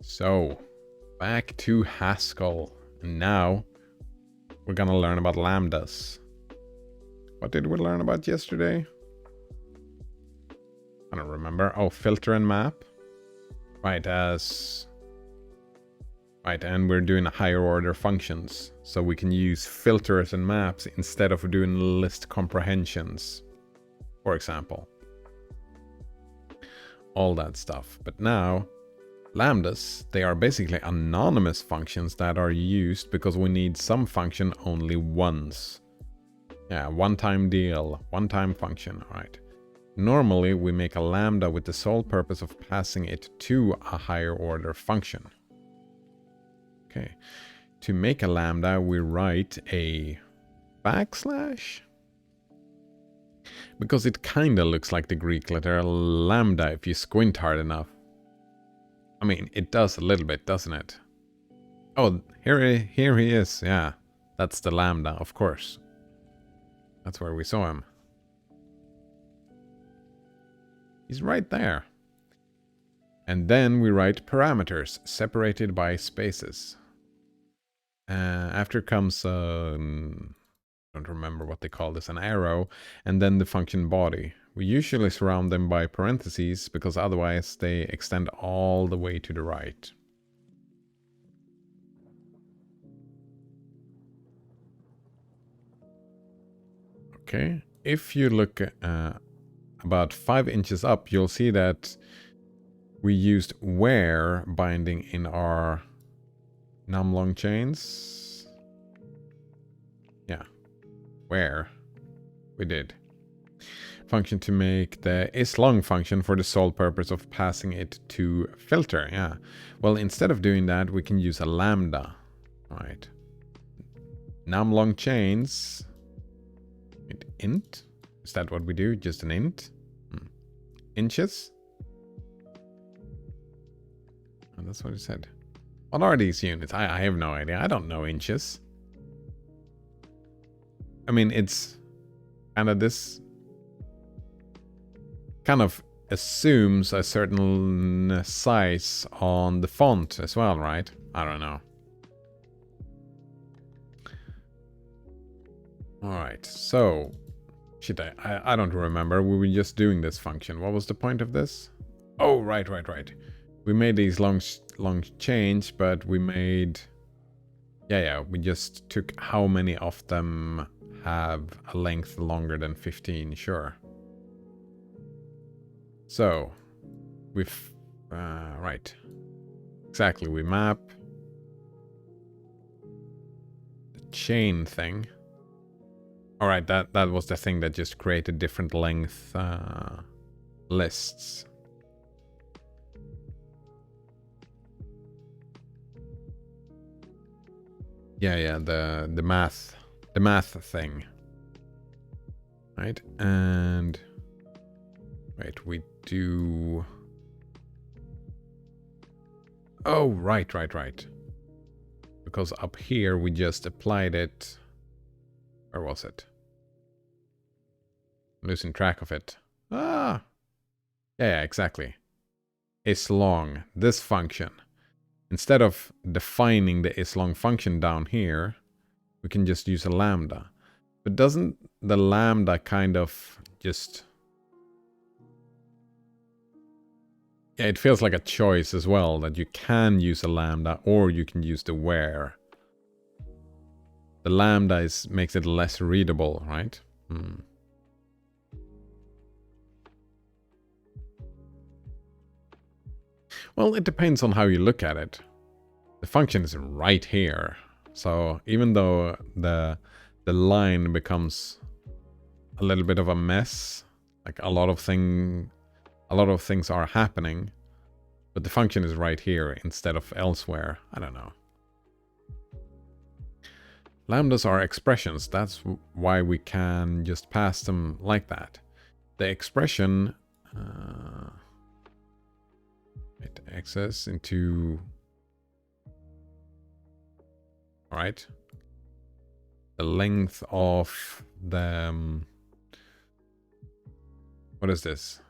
So, back to Haskell. And now, we're gonna learn about Lambdas. What did we learn about yesterday? I don't remember. Oh, filter and map. Right, Right, and we're doing higher order functions. So we can use filters and maps instead of doing list comprehensions, for example. All that stuff. But now, Lambdas, they are basically anonymous functions that are used because we need some function only once. Yeah, one-time deal, one-time function, alright. Normally, we make a lambda with the sole purpose of passing it to a higher order function. Okay, to make a lambda, we write a backslash. Because it kinda looks like the Greek letter lambda if you squint hard enough. I mean, it does a little bit, doesn't it? Oh, here he is, yeah. That's the lambda, of course. That's where we saw him. He's right there. And then we write parameters, separated by spaces. After comes, I don't remember what they call this, an arrow, and then the function body. We usually surround them by parentheses, because otherwise they extend all the way to the right. Okay, if you look about 5 inches up, you'll see that we used where binding in our num long chains. Yeah, where we did. Function to make the isLong function for the sole purpose of passing it to filter. Yeah, well, instead of doing that, we can use a lambda. All right, num long chains. Int? Is that what we do? Just an int? Inches? Oh, that's what it said. What are these units? I have no idea. I don't know inches. I mean, it's kind of this... kind of assumes a certain size on the font as well, right? I don't know. Alright, so... shit, I don't remember. We were just doing this function. What was the point of this? Oh, right. We made these long chains, but we made... Yeah, we just took how many of them have a length longer than 15, sure. So, we've... right. Exactly, we map the chain thing. Alright, that was the thing that just created different length lists. Yeah, the math thing. Right, and wait, we do... oh, right. Because up here we just applied it. Where was it? I'm losing track of it. Ah! Yeah, exactly. isLong, this function. Instead of defining the isLong function down here, we can just use a lambda. But doesn't the lambda kind of just... yeah, it feels like a choice as well, that you can use a lambda or you can use the where. The lambda makes it less readable, right? Well, it depends on how you look at it. The function is right here. So even though the line becomes a little bit of a mess, like a lot of things are happening, but the function is right here instead of elsewhere. I don't know. Lambdas are expressions. That's why we can just pass them like that. The expression... access into... alright. The length of the... what is this?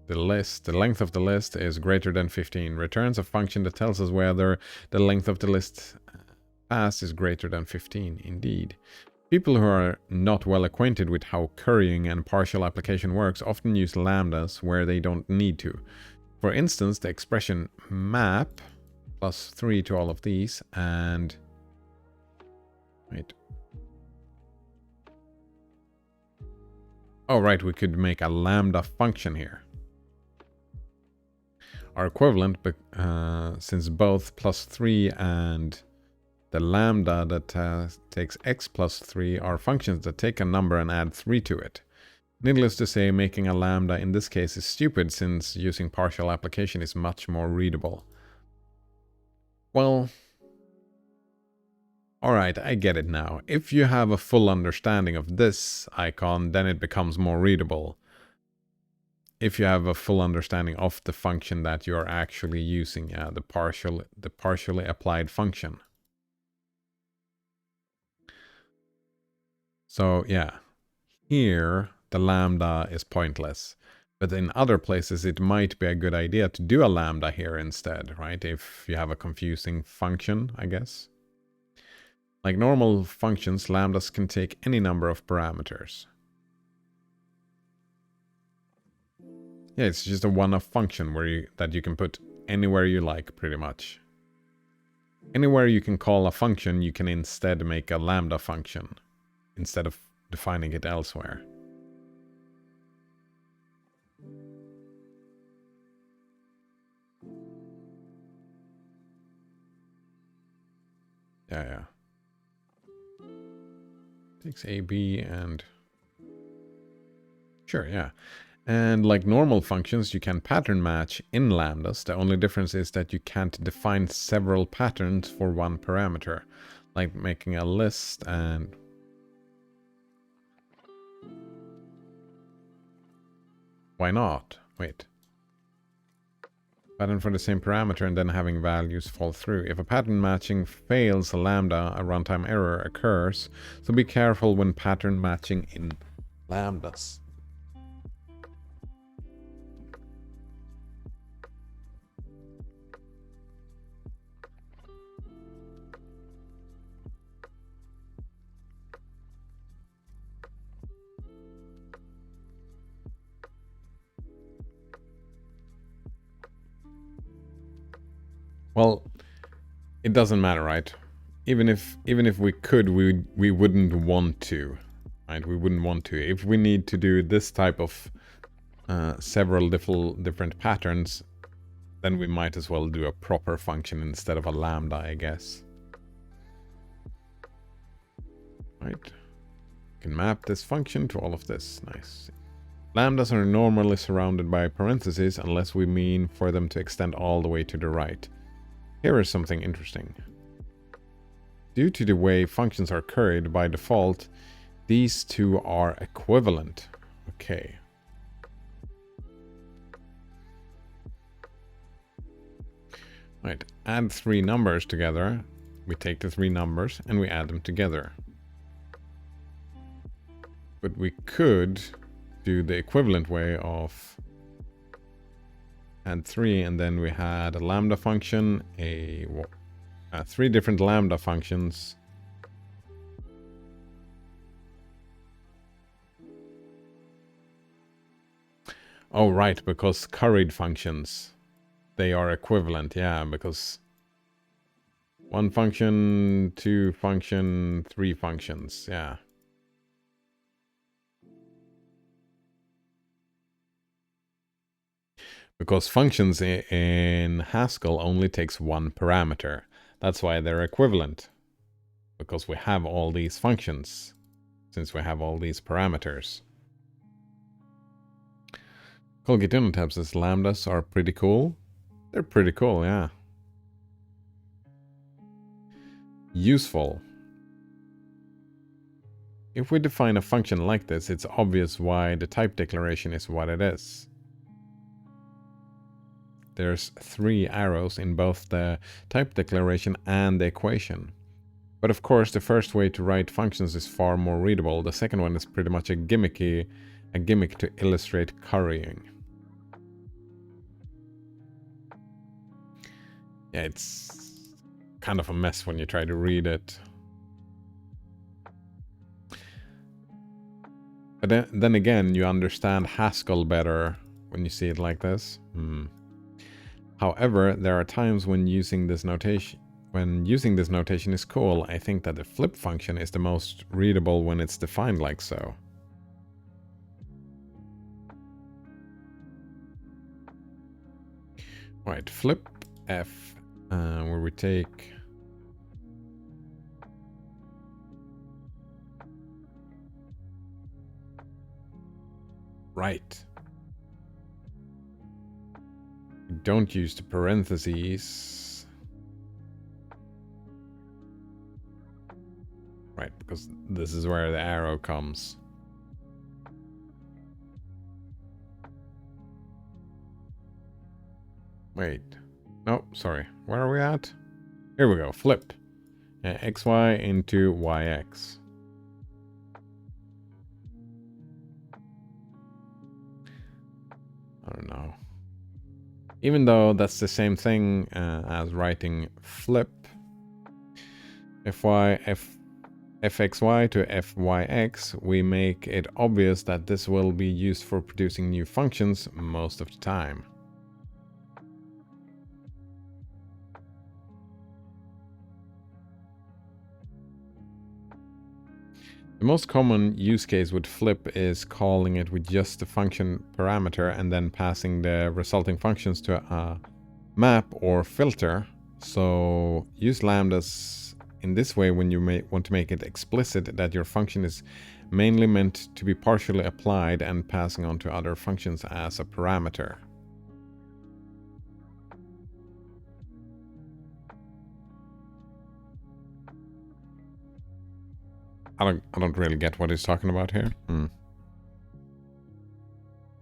the length of the list is greater than 15. Returns a function that tells us whether the length of the list passed is greater than 15. Indeed. People who are not well acquainted with how currying and partial application works often use lambdas where they don't need to. For instance, the expression map plus 3 to all of these and... Wait. Oh, right, we could make a lambda function here. Are equivalent, but since both plus 3 and the lambda that takes x plus 3 are functions that take a number and add 3 to it. Needless to say, making a lambda in this case is stupid since using partial application is much more readable. Well, alright, I get it now. If you have a full understanding of this icon, then it becomes more readable. If you have a full understanding of the function that you're actually using, yeah, the partially applied function. So yeah, here the lambda is pointless, but in other places it might be a good idea to do a lambda here instead, right? If you have a confusing function, I guess. Like normal functions, lambdas can take any number of parameters. Yeah, it's just a one-off function that you can put anywhere you like, pretty much. Anywhere you can call a function, you can instead make a lambda function, instead of defining it elsewhere. Yeah. Takes a, b, and... Sure, yeah. And like normal functions, you can pattern match in lambdas. The only difference is that you can't define several patterns for one parameter. Like making a list and... Why not? Wait. Pattern for the same parameter and then having values fall through. If a pattern matching fails, a lambda, a runtime error occurs. So be careful when pattern matching in lambdas. Well, it doesn't matter, right? Even if we could, we wouldn't want to, right? We wouldn't want to. If we need to do this type of several different patterns, then we might as well do a proper function instead of a lambda, I guess. Right? You can map this function to all of this. Nice. Lambdas are normally surrounded by parentheses unless we mean for them to extend all the way to the right. Here is something interesting. Due to the way functions are curried by default, these two are equivalent. Okay. Right, add 3 numbers together. We take the 3 numbers and we add them together. But we could do the equivalent way of add 3, and then we had a lambda function, 3 different lambda functions. Oh, right, because curried functions, they are equivalent, yeah, because 1 function, 2 function, 3 functions, yeah. Because functions in Haskell only takes 1 parameter. That's why they're equivalent. Because we have all these functions. Since we have all these parameters. Colgate Untitled says lambdas are pretty cool. They're pretty cool, yeah. Useful. If we define a function like this, it's obvious why the type declaration is what it is. There's 3 arrows in both the type declaration and the equation. But of course, the first way to write functions is far more readable. The second one is pretty much a gimmick to illustrate currying. Yeah, it's kind of a mess when you try to read it. But then again, you understand Haskell better when you see it like this. However, there are times when using this notation is cool. I think that the flip function is the most readable when it's defined like so. Right, flip F, where we take right. We don't use the parentheses. Right, because this is where the arrow comes. Wait. No, sorry. Where are we at? Here we go. Flip. XY into YX. I don't know. Even though that's the same thing as writing flip fxy to fyx, we make it obvious that this will be used for producing new functions most of the time. The most common use case with flip is calling it with just the function parameter and then passing the resulting functions to a map or filter. So use lambdas in this way when you want to make it explicit that your function is mainly meant to be partially applied and passing on to other functions as a parameter. I don't really get what he's talking about here.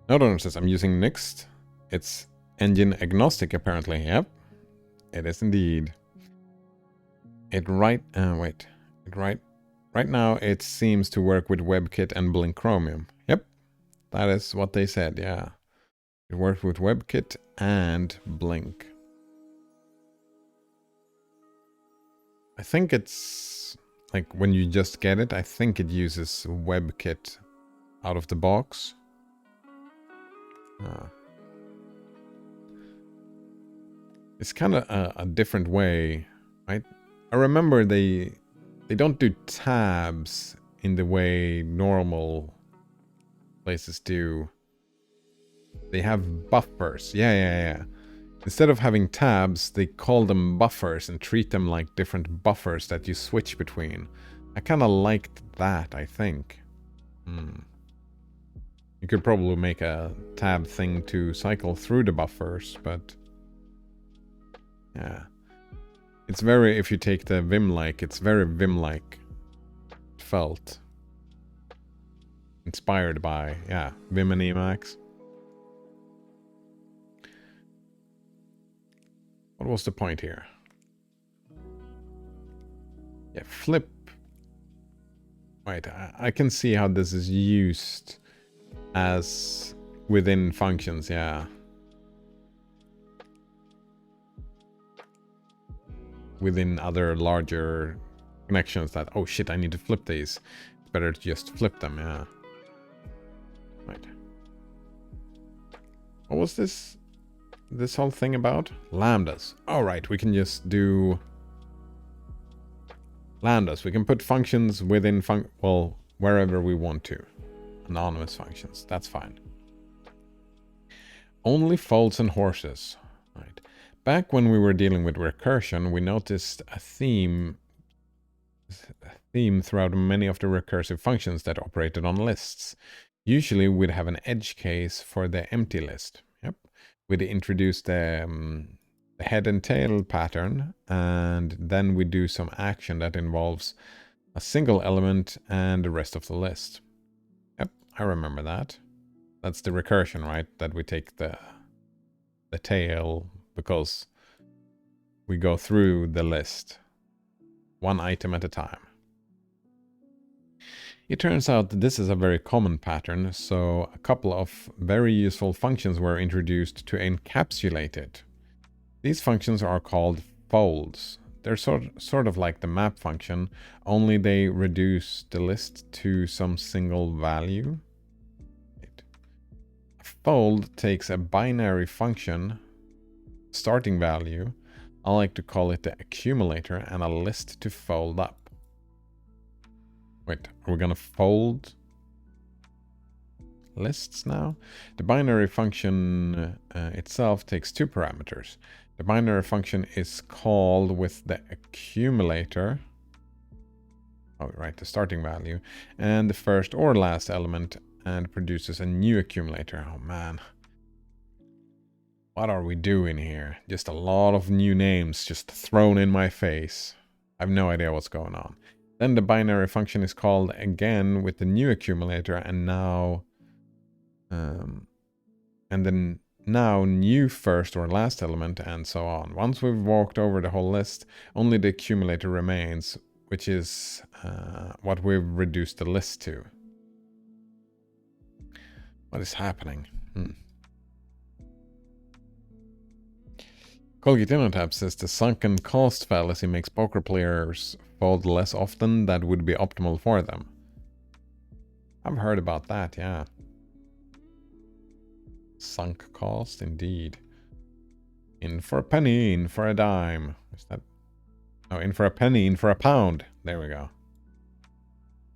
Node says I'm using Next. It's engine agnostic apparently. Yep, it is indeed. Right now it seems to work with WebKit and Blink Chromium. Yep, that is what they said. Yeah, it works with WebKit and Blink. I think it's like when you just get it, I think it uses WebKit out of the box. It's kind of a different way, right? I remember they don't do tabs in the way normal places do. They have buffers. Yeah. Instead of having tabs, they call them buffers and treat them like different buffers that you switch between. I kind of liked that, I think. You could probably make a tab thing to cycle through the buffers, but yeah. It's very, if you take the Vim-like, it's very Vim-like felt. Inspired by, yeah, Vim and Emacs. What was the point here? Yeah, flip. Right, I can see how this is used as within functions, yeah. Within other larger connections that, oh shit, I need to flip these. It's better to just flip them, yeah. Right. What was this whole thing about? Lambdas. All right, we can just do lambdas. We can put functions within well, wherever we want to. Anonymous functions, that's fine. Only folds and horses. Right. Back when we were dealing with recursion, we noticed a theme throughout many of the recursive functions that operated on lists. Usually we'd have an edge case for the empty list. Yep. We'd introduce the head and tail pattern, and then we do some action that involves a single element and the rest of the list. Yep, I remember that. That's the recursion, right? That we take the tail because we go through the list one item at a time. It turns out that this is a very common pattern, so a couple of very useful functions were introduced to encapsulate it. These functions are called folds. They're sort of like the map function, only they reduce the list to some single value. A fold takes a binary function, starting value, I like to call it the accumulator, and a list to fold up. Wait, are we gonna fold lists now? The binary function itself takes two parameters. The binary function is called with the accumulator, oh right, the starting value, and the first or last element, and produces a new accumulator. Oh man. What are we doing here? Just a lot of new names just thrown in my face. I have no idea what's going on. Then the binary function is called again with the new accumulator, and now new first or last element, and so on. Once we've walked over the whole list, only the accumulator remains, which is what we've reduced the list to. What is happening? Colgate InnoTab says the sunken cost fallacy makes poker players fold less often. That would be optimal for them. I've heard about that, yeah. Sunk cost, indeed. In for a penny, in for a dime. Is that... Oh, in for a penny, in for a pound. There we go.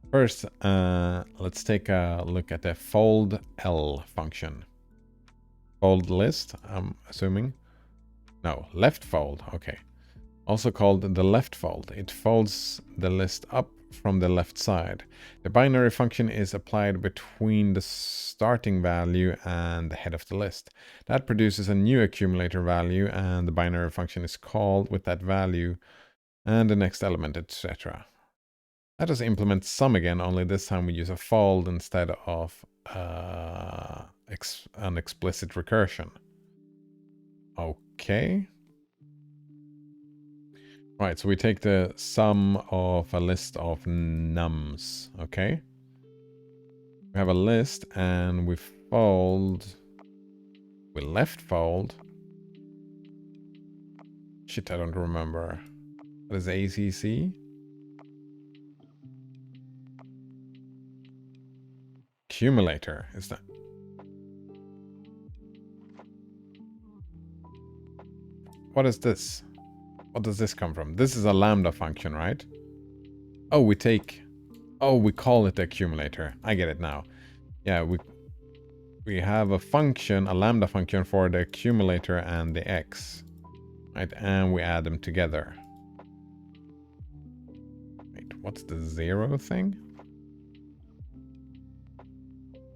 First, let's take a look at the fold L function. Fold list, I'm assuming. No, left fold, okay. Also called the left fold. It folds the list up from the left side. The binary function is applied between the starting value and the head of the list. That produces a new accumulator value, and the binary function is called with that value and the next element, etc. Let us implement sum again, only this time we use a fold instead of an explicit recursion. Okay. Right, so we take the sum of a list of nums, okay? We have a list and we fold, we left fold. Shit, I don't remember. What is ACC? Accumulator, is that? What is this? What does this come from? This is a Lambda function, right? Oh, we call it the accumulator. I get it now. Yeah, we have a function, a Lambda function for the accumulator and the X. Right, and we add them together. Wait, what's the zero thing?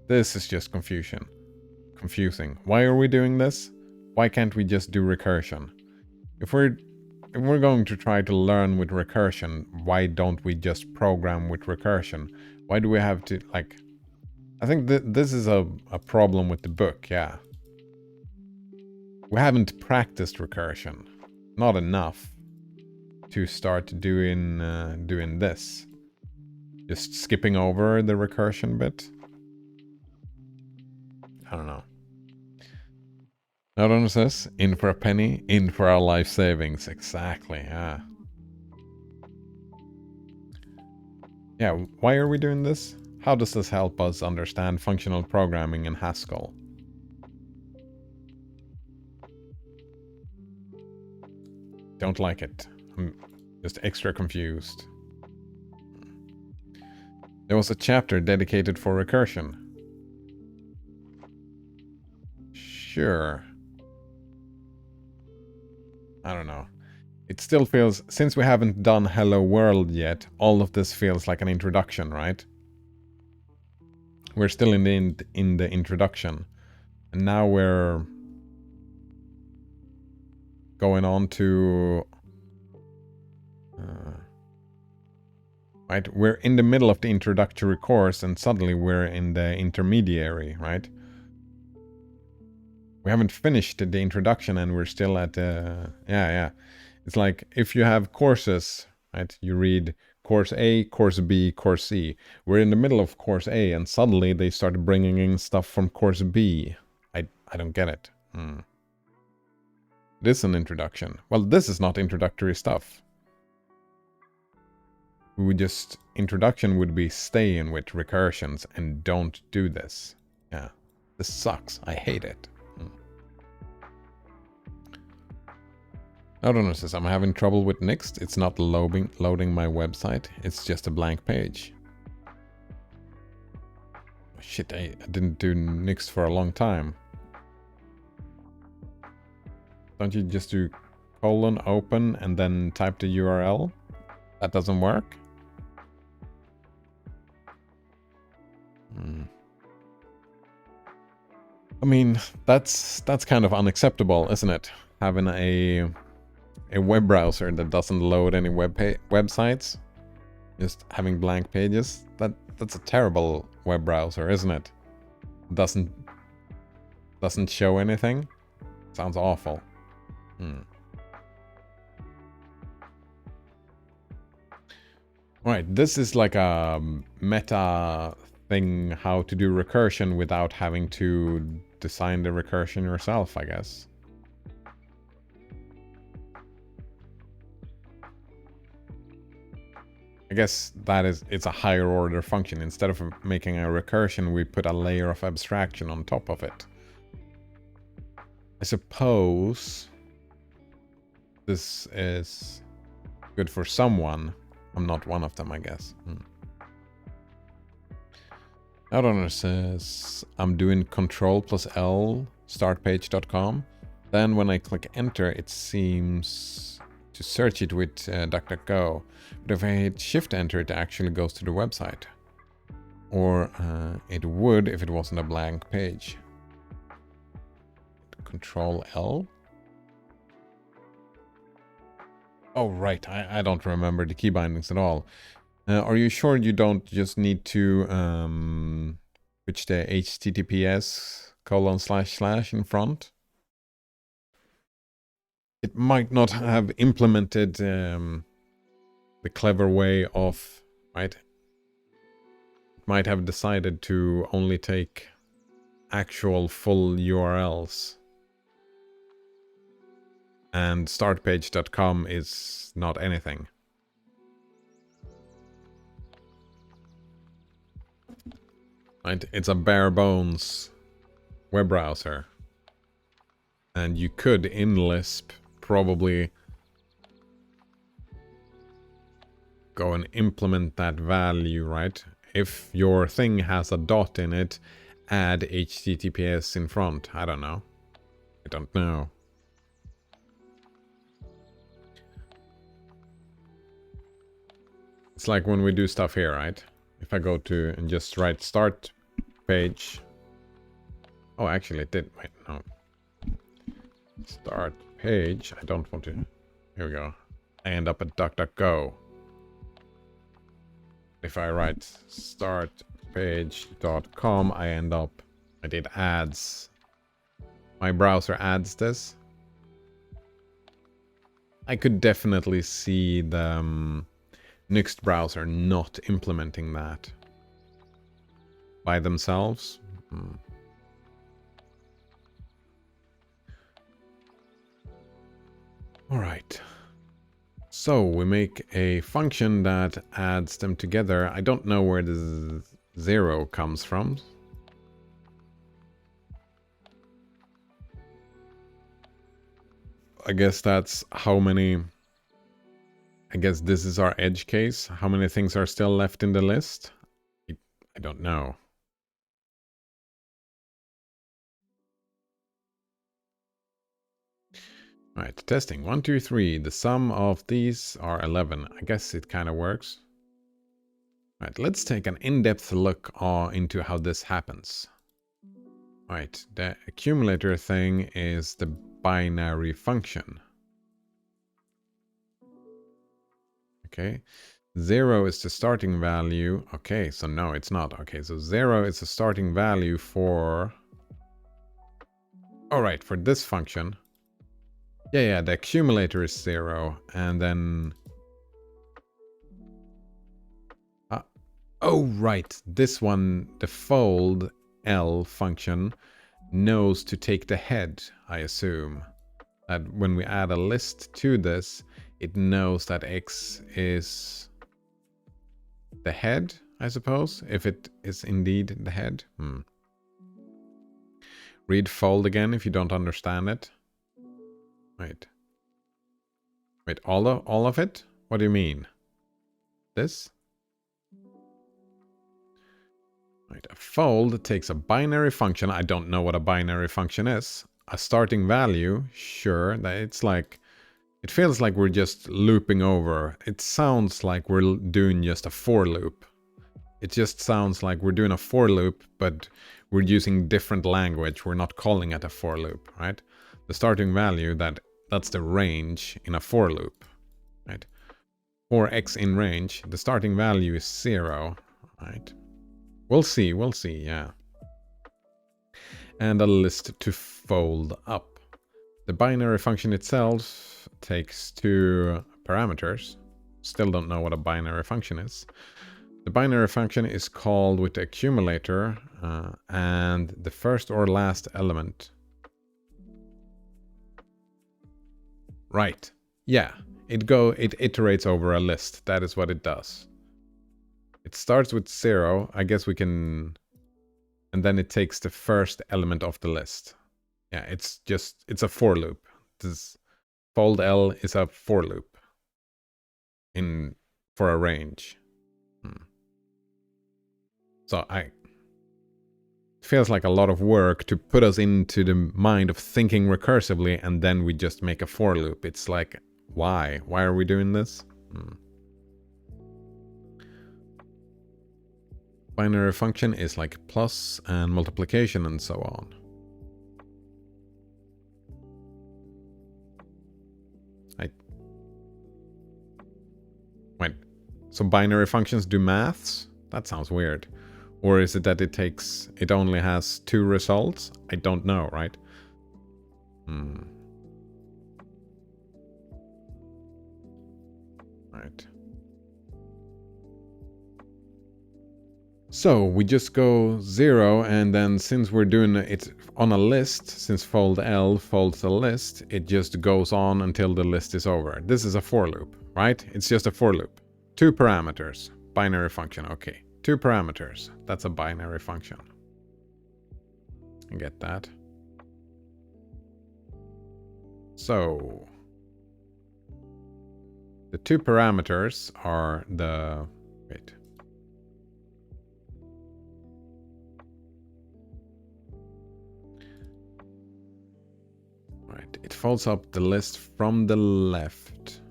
This is just confusing. Why are we doing this? Why can't we just do recursion? If we're going to try to learn with recursion, why don't we just program with recursion? Why do we have to, like... I think this is a problem with the book, yeah. We haven't practiced recursion. Not enough to start doing this. Just skipping over the recursion bit. I don't know. Another one says, in for a penny, in for our life savings. Exactly, yeah. Yeah, why are we doing this? How does this help us understand functional programming in Haskell? Don't like it. I'm just extra confused. There was a chapter dedicated for recursion. Sure. I don't know. It still feels, since we haven't done Hello World yet, all of this feels like an introduction, right? We're still in the introduction. And now we're going on to... right, we're in the middle of the introductory course and suddenly we're in the intermediary, right? We haven't finished the introduction and we're still at the... Yeah. It's like if you have courses, right? You read course A, course B, course C. We're in the middle of course A and suddenly they start bringing in stuff from course B. I don't get it. It is an introduction. Well, this is not introductory stuff. We would just... Introduction would be stay in with recursions and don't do this. Yeah. This sucks. I hate it. Now, says, I'm having trouble with Next. It's not loading my website. It's just a blank page. Shit, I didn't do Next for a long time. Don't you just do :open and then type the URL? That doesn't work? I mean, that's kind of unacceptable, isn't it? Having a web browser that doesn't load any websites, just having blank pages. That's a terrible web browser, isn't it? Doesn't show anything. Sounds awful. Right, this is like a meta thing, how to do recursion without having to design the recursion yourself, I guess. I guess that is, it's a higher order function. Instead of making a recursion, we put a layer of abstraction on top of it. I suppose this is good for someone. I'm not one of them, I guess. Outrunner says, I'm doing Ctrl+L startpage.com. Then when I click enter, it seems to search it with DuckDuckGo. But if I hit Shift Enter, it actually goes to the website. Or it would if it wasn't a blank page. Ctrl+L? Oh, right. I don't remember the key bindings at all. Are you sure you don't just need to switch the https:// in front? It might not have implemented the clever way of, right? It might have decided to only take actual full URLs. And startpage.com is not anything. Right? It's a bare bones web browser. And you could, in Lisp, probably go and implement that value, right? If your thing has a dot in it, add HTTPS in front. I don't know. I don't know. It's like when we do stuff here, right? If I go to and just write start page. Oh, actually it did. Wait, no. Start page. I don't want to. Here we go. I end up at DuckDuckGo. If I write startpage.com, I end up. I did ads. My browser adds this. I could definitely see the Next browser not implementing that by themselves. All right. So we make a function that adds them together. I don't know where the 0 comes from. I guess that's how many... I guess this is our edge case. How many things are still left in the list? I don't know. All right, testing. 1, 2, 3. The sum of these are 11. I guess it kind of works. All right, let's take an in-depth look into how this happens. All right, the accumulator thing is the binary function. Okay, 0 is the starting value. Okay, so no, it's not. Okay, so 0 is the starting value for... All right, for this function. Yeah, the accumulator is 0, and then... oh, right, this one, the fold L function, knows to take the head, I assume. that when we add a list to this, it knows that X is the head, I suppose, if it is indeed the head. Read fold again if you don't understand it. Wait, all of it? What do you mean? This? Right, a fold takes a binary function. I don't know what a binary function is. A starting value, sure, that it's like, it feels like we're just looping over. It sounds like we're doing just a for loop. It just sounds like we're doing a for loop, but we're using different language. We're not calling it a for loop, right? The starting value, that's the range in a for loop, right? For x in range, the starting value is 0, right? We'll see, yeah. And a list to fold up. The binary function itself takes 2 parameters. Still don't know what a binary function is. The binary function is called with the accumulator and the first or last element. Right. Yeah. It iterates over a list. That is what it does. It starts with 0. I guess we can... And then it takes the first element of the list. Yeah, it's a for loop. This fold L is a for loop for a range. So it feels like a lot of work to put us into the mind of thinking recursively, and then we just make a for loop. It's like, why? Why are we doing this? Binary function is like plus and multiplication and so on. Wait, so binary functions do maths? That sounds weird. Or is it that it only has 2 results? I don't know, right? Right. So we just go 0, and then since we're doing it on a list, since fold L folds a list, it just goes on until the list is over. This is a for loop, right? It's just a for loop. 2 parameters. Binary function, okay. 2 parameters. That's a binary function. I get that. So the 2 parameters are the... Wait. Right, it folds up the list from the left.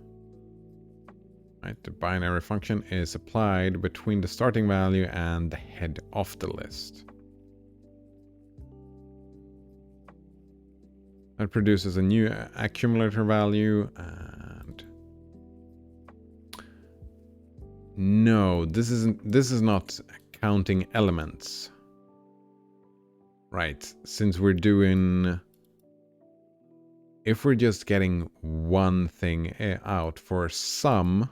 Right, the binary function is applied between the starting value and the head of the list. That produces a new accumulator value, and no, this is not counting elements. Right, since we're doing... If we're just getting one thing out for some...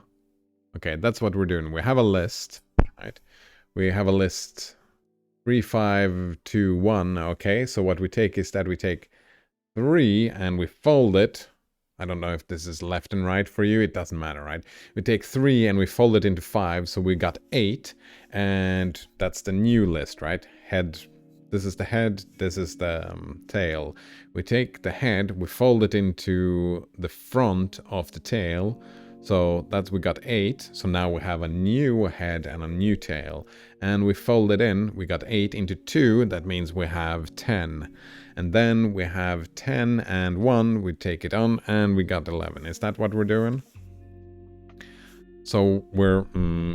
Okay, that's what we're doing. We have a list, right? We have a list 3, 5, 2, 1. Okay, so what we take is that we take 3 and we fold it. I don't know if this is left and right for you. It doesn't matter, right? We take 3 and we fold it into 5, so we got 8. And that's the new list, right? Head. This is the head. This is the tail. We take the head, we fold it into the front of the tail. So that's, we got 8. So now we have a new head and a new tail. And we fold it in. We got 8 into 2. That means we have 10. And then we have 10 and 1. We take it on and we got 11. Is that what we're doing? So we're...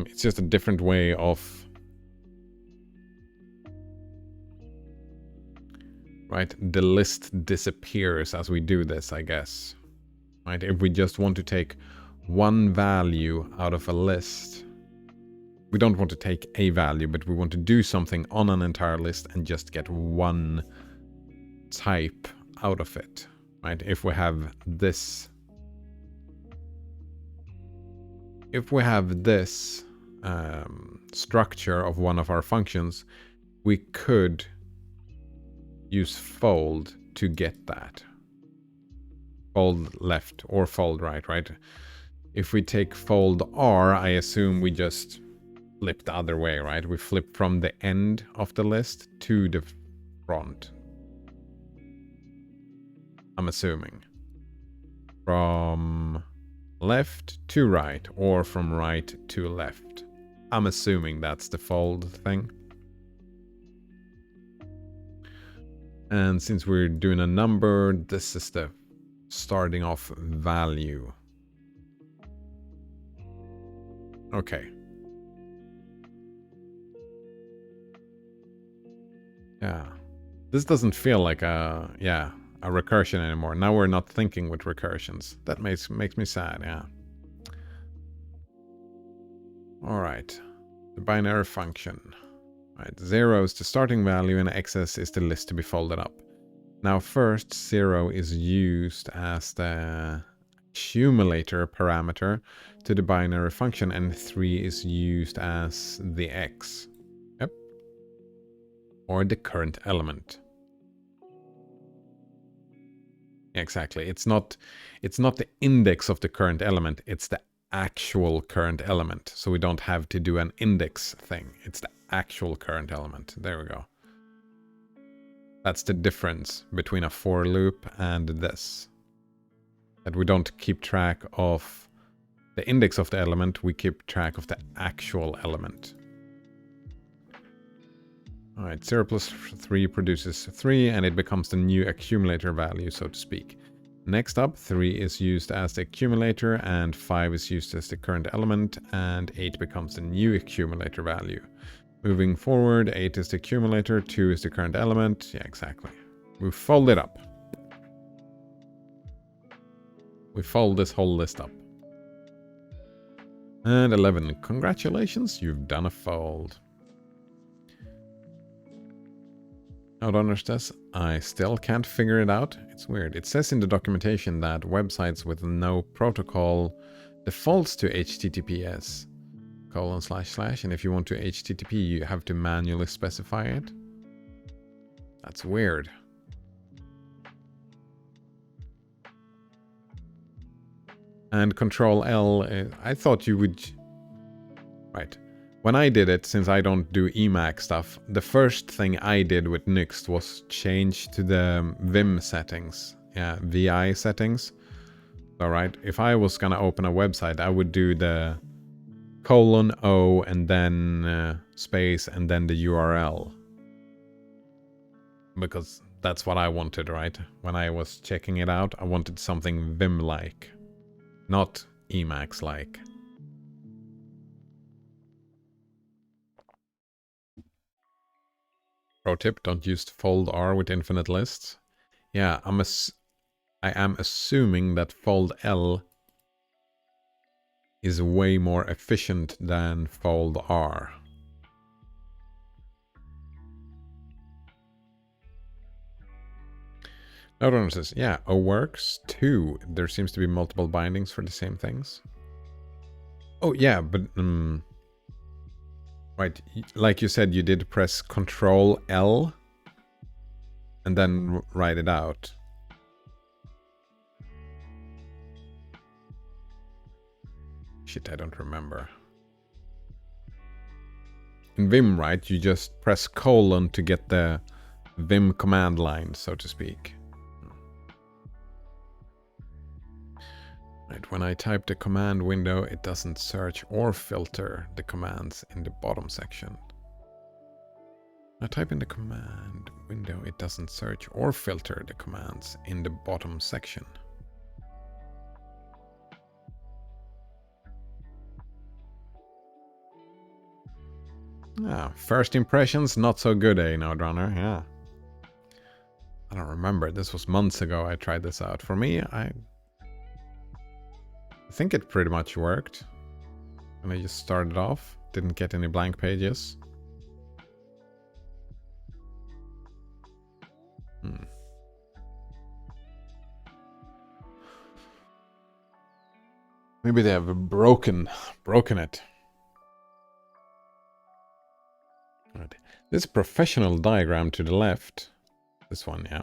it's just a different way of... Right? The list disappears as we do this, I guess. Right? If we just want to take one value out of a list. We don't want to take a value, but we want to do something on an entire list and just get one type out of it, right? If we have this... If we have this structure of one of our functions, we could use fold to get that. fold left or fold right, right? If we take fold R, I assume we just flip the other way, right? We flip from the end of the list to the front. I'm assuming. From left to right or from right to left. I'm assuming that's the fold thing. And since we're doing a number, this is the starting off value. Okay. Yeah. This doesn't feel like a recursion anymore. Now we're not thinking with recursions. That makes me sad, yeah. Alright. The binary function. Right, 0 is the starting value and XS is the list to be folded up. Now first, 0 is used as the accumulator parameter to the binary function and 3 is used as the X. Yep. Or the current element. Exactly. It's not the index of the current element, it's the actual current element. So we don't have to do an index thing. It's the actual current element. There we go. That's the difference between a for loop and this. That we don't keep track of the index of the element, we keep track of the actual element. Alright, 0 plus 3 produces 3 and it becomes the new accumulator value, so to speak. Next up, 3 is used as the accumulator and 5 is used as the current element and 8 becomes the new accumulator value. Moving forward, 8 is the accumulator, 2 is the current element. Yeah, exactly. We fold it up. We fold this whole list up. And 11, congratulations, you've done a fold. How to understand this? I still can't figure it out. It's weird. It says in the documentation that websites with no protocol defaults to HTTPS : and if you want to HTTP, you have to manually specify it. That's weird. And Control L, I thought you would... Right. When I did it, since I don't do Emac stuff, the first thing I did with Nuxt was change to the Vim settings. Yeah, VI settings. Alright, if I was gonna open a website, I would do the :O and then space and then the URL. Because that's what I wanted, right? When I was checking it out, I wanted something Vim-like. Not Emacs-like. Pro tip, don't use fold R with infinite lists. Yeah, I am assuming that fold L is way more efficient than fold R. Node says, yeah, O works too. There seems to be multiple bindings for the same things. Oh yeah, but right, like you said, you did press Control L and then write it out. Shit, I don't remember. In Vim, right, you just press colon to get the Vim command line, so to speak. Right, when I type the command window, it doesn't search or filter the commands in the bottom section. When I type in the command window, it doesn't search or filter the commands in the bottom section. Ah, first impressions, not so good, eh, Node-Runner? Yeah. I don't remember. This was months ago I tried this out. For me, I think it pretty much worked. And I just started off. Didn't get any blank pages. Maybe they have broken it. Right. This professional diagram to the left. This one, yeah.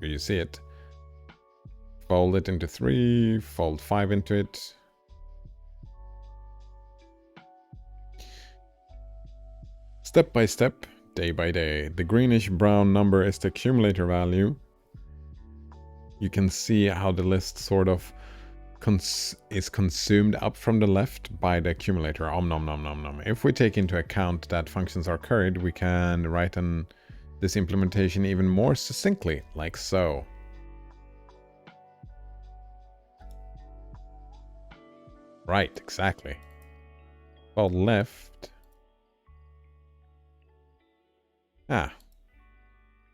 Here you see it. Fold it into 3, fold 5 into it. Step by step, day by day. The greenish brown number is the accumulator value. You can see how the list sort of is consumed up from the left by the accumulator. Om nom nom nom nom. If we take into account that functions are curried, we can write this implementation even more succinctly, like so. Right, exactly. Fold left. Ah,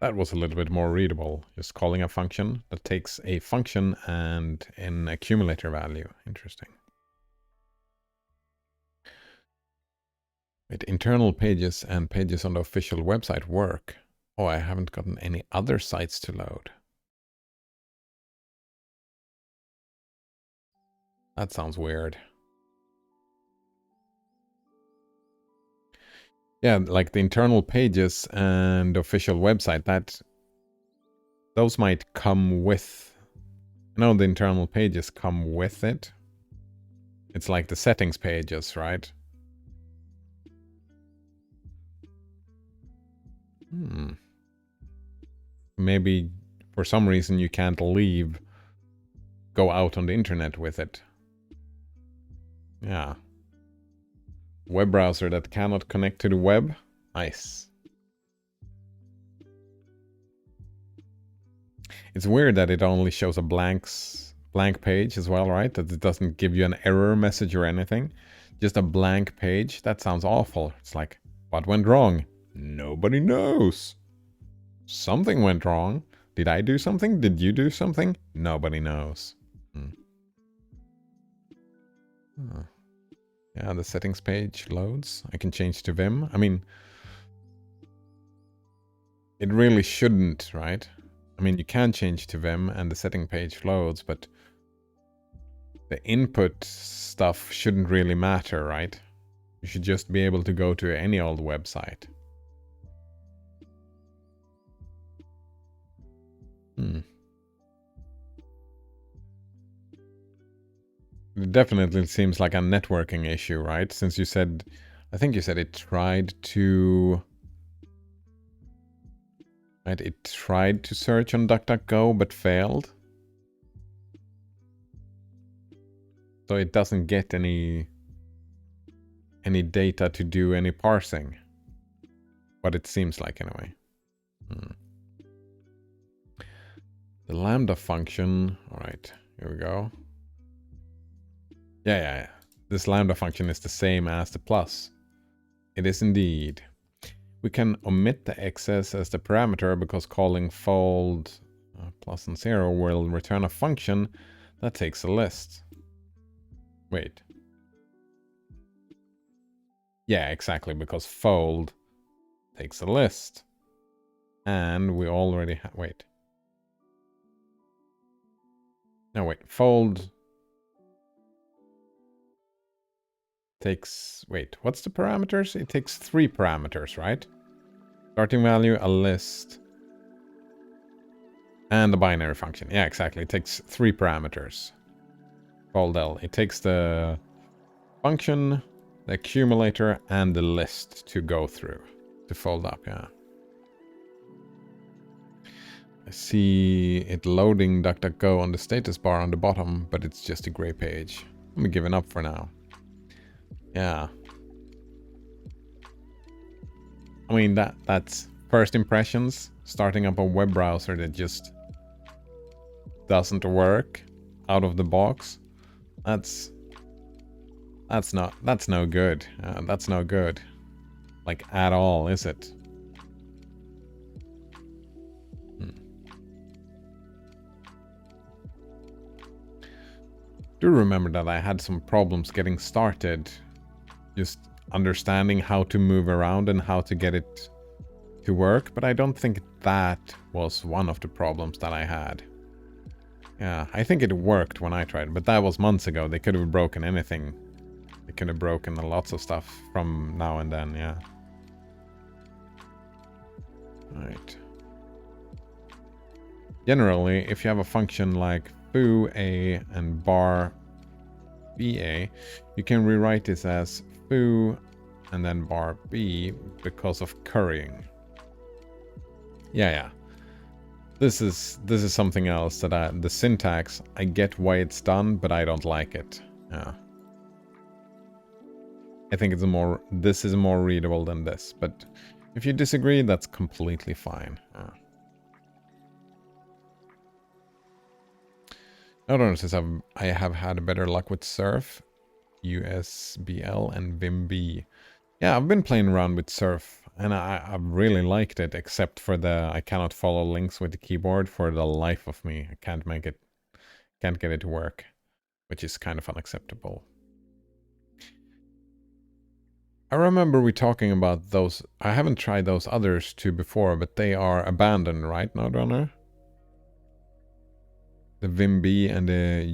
that was a little bit more readable. Just calling a function that takes a function and an accumulator value. Interesting. Wait, internal pages and pages on the official website work. Oh, I haven't gotten any other sites to load. That sounds weird. Yeah, like the internal pages and official website, those might come with... No, the internal pages come with it. It's like the settings pages, right? Maybe for some reason you can't go out on the internet with it. Yeah. Web browser that cannot connect to the web. Nice. It's weird that it only shows a blank page as well, right? That it doesn't give you an error message or anything. Just a blank page. That sounds awful. It's like, what went wrong? Nobody knows. Something went wrong. Did I do something? Did you do something? Nobody knows. Yeah, the settings page loads. I can change to Vim. I mean, it really shouldn't, right? I mean, you can change to Vim and the setting page loads, but the input stuff shouldn't really matter, right? You should just be able to go to any old website. It definitely seems like a networking issue, right? Since you said, I think you said it tried to... Right, it tried to search on DuckDuckGo, but failed. So it doesn't get any data to do any parsing. What it seems like, anyway. The Lambda function... Alright, here we go. Yeah. This Lambda function is the same as the plus. It is indeed. We can omit the excess as the parameter because calling fold plus and 0 will return a function that takes a list. Wait. Yeah, exactly, because fold takes a list. And we already have... Wait. No, wait. Fold... takes... Wait, what's the parameters? It takes 3 parameters, right? Starting value, a list, and the binary function. Yeah, exactly. It takes 3 parameters. Fold L. It takes the function, the accumulator, and the list to go through. To fold up, yeah. I see it loading DuckDuckGo on the status bar on the bottom, but it's just a gray page. I'm giving up for now. Yeah. I mean, that's first impressions. Starting up a web browser that just doesn't work out of the box. That's no good. That's no good. Like, at all, is it? Do remember that I had some problems getting started. Just understanding how to move around and how to get it to work, but I don't think that was one of the problems that I had. Yeah, I think it worked when I tried, but that was months ago. They could have broken anything. They could have broken lots of stuff from now and then, yeah. Alright. Generally, if you have a function like foo a and bar ba, you can rewrite this as foo and then bar b because of currying. Yeah. This is something else that the syntax, I get why it's done, but I don't like it. Yeah. I think this is more readable than this, but if you disagree, that's completely fine. Note says I have had better luck with Surf, USBL, and VimB. Yeah, I've been playing around with Surf, and I've really liked it, except for I cannot follow links with the keyboard for the life of me. I can't get it to work, which is kind of unacceptable. I remember we talking about those. I haven't tried those others two before, but they are abandoned, right, Nodrunner? The VimB and the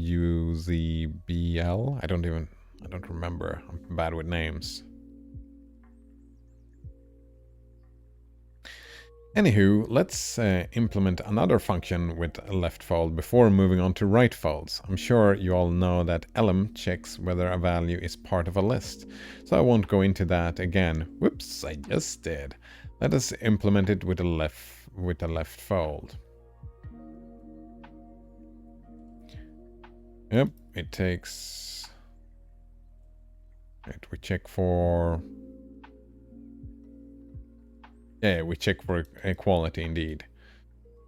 UZBL? I don't remember. I'm bad with names. Anywho, let's implement another function with left fold before moving on to right folds. I'm sure you all know that elem checks whether a value is part of a list, so I won't go into that again. Whoops, I just did. Let us implement it with a left fold. Yep, it takes... Right, we check for... Yeah, we check for equality indeed.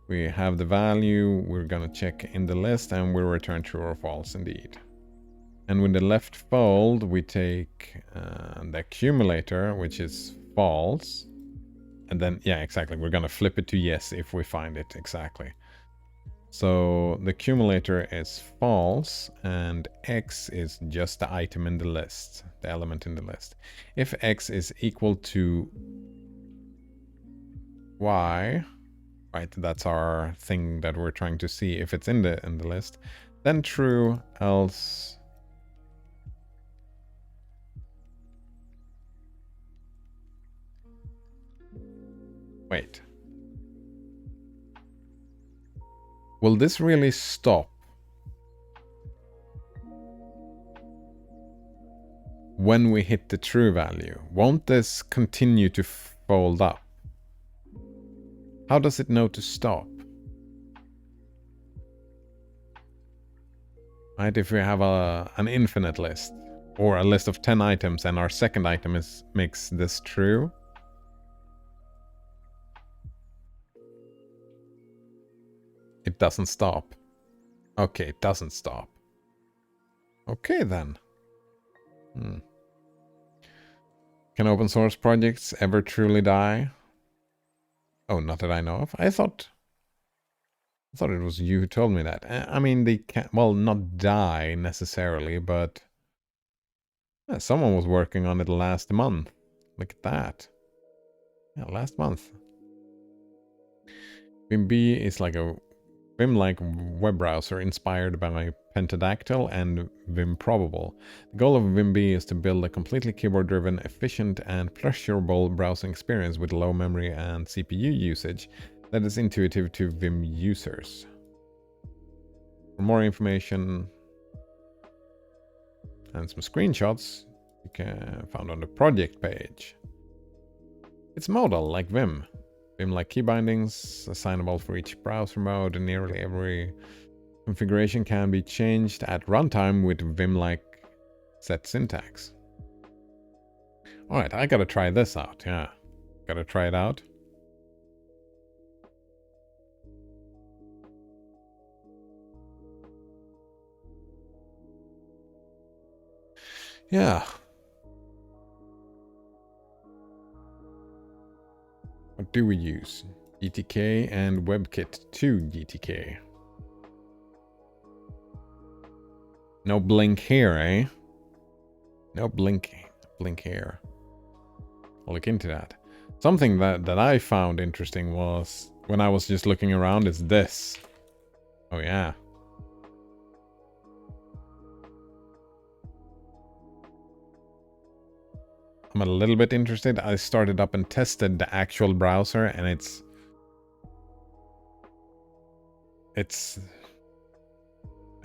We have the value, we're gonna check in the list, and we'll return true or false indeed. And with the left fold, we take the accumulator, which is false. And then, yeah, exactly, we're gonna flip it to yes if we find it, exactly. So the accumulator is false, and x is just the item in the list, the element in the list. If x is equal to y, right, that's our thing that we're trying to see if it's in the list, then true, else wait. Will this really stop when we hit the true value? Won't this continue to fold up? How does it know to stop? Right, if we have an infinite list, or a list of 10 items, and our second item makes this true. It doesn't stop. Okay, it doesn't stop. Okay then. Can open source projects ever truly die? Oh, not that I know of. I thought it was you who told me that. I mean, they can't, well, not die necessarily, but yeah, someone was working on it last month. Look at that. Yeah, last month. VimB is like a Vim-like web browser inspired by Pentadactyl and Vim Probable. The goal of VimB is to build a completely keyboard-driven, efficient, and pleasurable browsing experience with low memory and CPU usage that is intuitive to Vim users. For more information and some screenshots, you can find on the project page. It's modal like Vim. Vim-like key bindings, assignable for each browser mode, and nearly every configuration can be changed at runtime with Vim-like set syntax. Alright, I gotta try this out, yeah. Gotta try it out. Yeah. What do we use? GTK and WebKit to GTK. No blink here, eh? No blink here. I'll look into that. Something that I found interesting was, when I was just looking around, is this. Oh yeah. I'm a little bit interested. I started up and tested the actual browser, and it's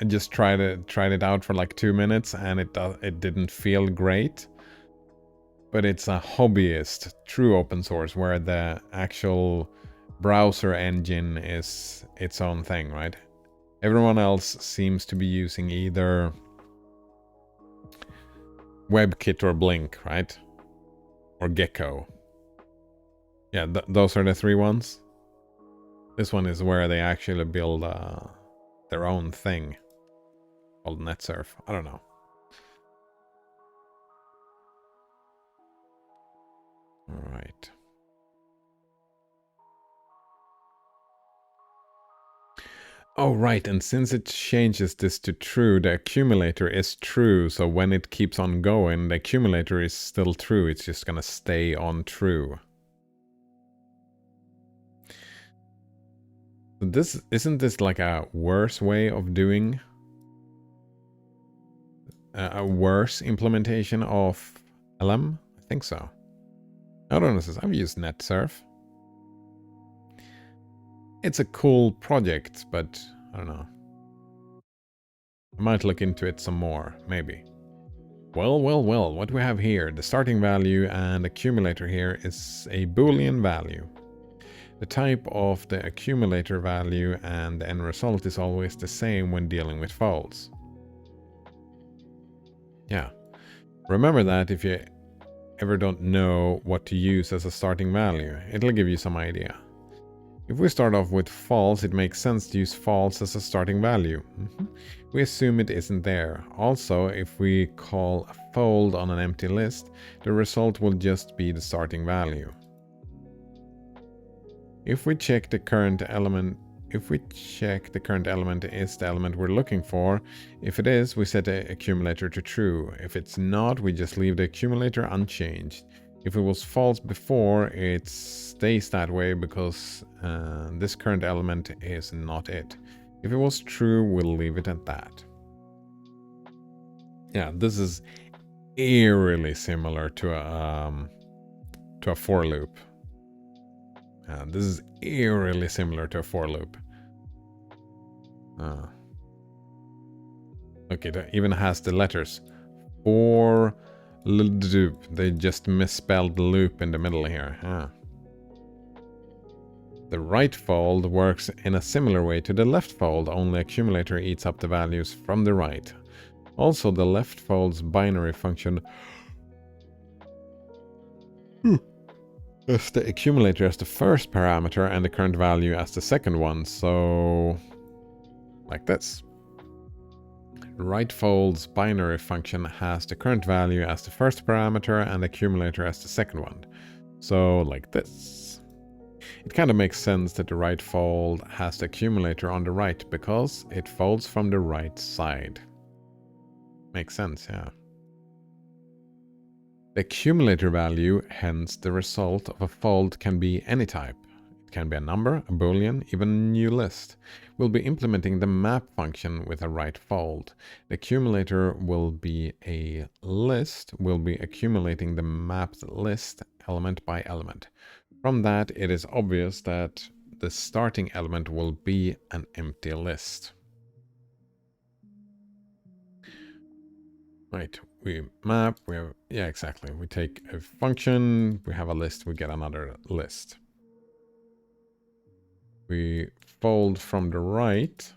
I just tried it out for like 2 minutes, and it didn't feel great. But it's a hobbyist, true open source, where the actual browser engine is its own thing, right? Everyone else seems to be using either WebKit or Blink, right? Or Gecko. Yeah, those are the 3 ones. This one is where they actually build their own thing called NetSurf. I don't know. All right. Oh, right, and since it changes this to true, the accumulator is true, so when it keeps on going, the accumulator is still true, it's just gonna stay on true. Isn't this like a worse way of doing a worse implementation of LM? I think so. I don't know, I've used NetSurf. It's a cool project, but I don't know. I might look into it some more, maybe. Well, what we have here, the starting value and accumulator here is a Boolean value. The type of the accumulator value and the end result is always the same when dealing with folds. Yeah. Remember that if you ever don't know what to use as a starting value, it'll give you some idea. If we start off with false, it makes sense to use false as a starting value. We assume it isn't there. Also, if we call a fold on an empty list, the result will just be the starting value. If we check the current element is the element we're looking for. If it is, we set the accumulator to true. If it's not, we just leave the accumulator unchanged. If it was false before, it stays that way because this current element is not it. If it was true, we'll leave it at that. Yeah, this is eerily similar to a for loop. This is eerily similar to a for loop. Look, it even has the letters for loop. They just misspelled loop in the middle here. The right fold works in a similar way to the left fold, only accumulator eats up the values from the right. Also, the left fold's binary function is the accumulator as the first parameter and the current value as the second one, so like this. Right fold's binary function has the current value as the first parameter and the accumulator as the second one. So like this. It kind of makes sense that the right fold has the accumulator on the right because it folds from the right side. Makes sense, yeah. The accumulator value, hence the result of a fold, can be any type. It can be a number, a boolean, even a new list. We'll be implementing the map function with a right fold. The accumulator will be a list. We'll be accumulating the mapped list element by element. From that, it is obvious that the starting element will be an empty list. Right, we map, we have, yeah, exactly. We take a function, we have a list, we get another list. We fold from the right,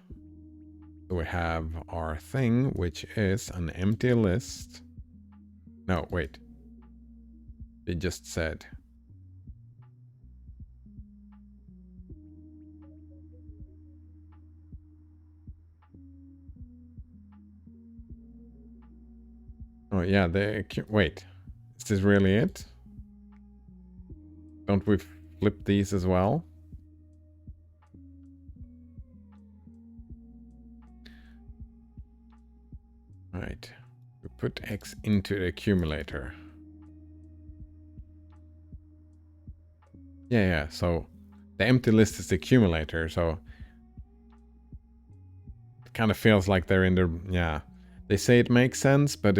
we have our thing, which is an empty list. No, wait. They just said. Oh yeah, wait. Is this really it? Don't we flip these as well? Right. We put X into the accumulator. Yeah, so the empty list is the accumulator, so it kind of feels like they're in the, yeah. They say it makes sense, but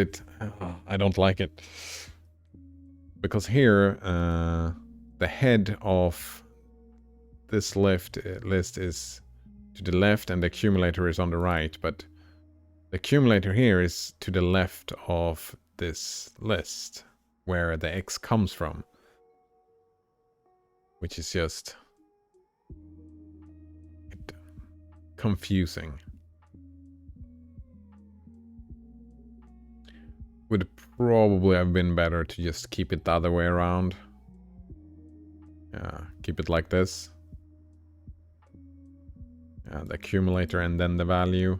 I don't like it. Because here, the head of this list is to the left and the accumulator is on the right, but The accumulator here is to the left of this list, where the X comes from, which is just confusing. Would probably have been better to just keep it the other way around. Keep it like this. The accumulator and then the value.